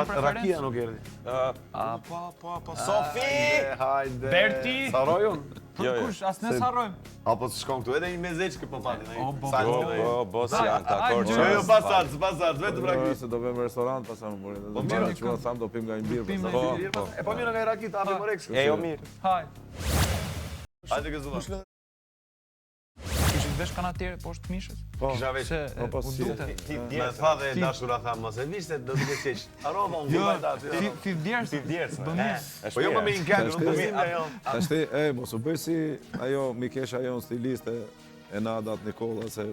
Rakia nuk erdhi. Po, Sofi! Hajde. Berti! Saroj unë. Kush, as ne sarojmë. Apo të shkon këtu edhe një mezeq që po pati. Bosi janë këta korçë. Jo, pasat, vetëm Raki. Se do vëmë në restorant pastaj më mori. Po mirë, çuan sam do pim nga një birë. E po mirë nga Raki të hapim Morex. E jo mirë. Haj. Hajde gëzulla. Kishit vesh kanatiere poshtë mishës? Kisha veç. Po U dukte. Me tha dhe dashura tha mos e vishte do të keq. Aroma unë vajta aty. Fi djersë. Po jo më me një këngë, nuk po vjen ajo. Tashti, mos u bëj si ajo mikesha jon stiliste e Nadat Nikola se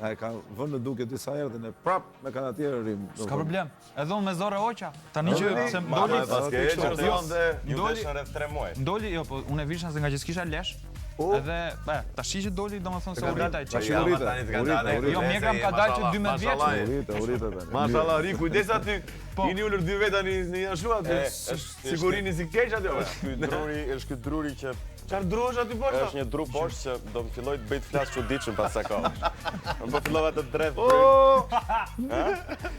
ai ka vënë në duke disa herë dhe ne prap me kanatiere rim. S'ka problem. Edhe unë me zore oqa. Tani që se Doli ndoli paske e çorsionte. Ju desh në rreth 3 muaj. ndoli, jo, po unë e visha se nga që s'kisha lesh. Edhe, tash që doli, domethënë se u rritaj që. Jo, mjekra më ka dalë që 12 vjeç. Urite tani. Mashallah, ri kujdes aty. Jeni ulur 2 veta në jashu aty. Sigurini si keq aty. Është ky druri që Çfarë druhesh aty poshtë? është një dru poshtë që do të filloj të bëj të flas çuditshëm pas sa kohë. Unë po fillova të dreth.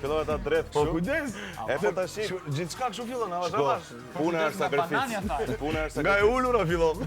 Fillova ta dreth Po kështu. kujdes. E po tash Gjithçka kështu fillon, avash avash. puna është Banania sakrificë. tha. Puna është Nga e sakrificë. ulur a fillon.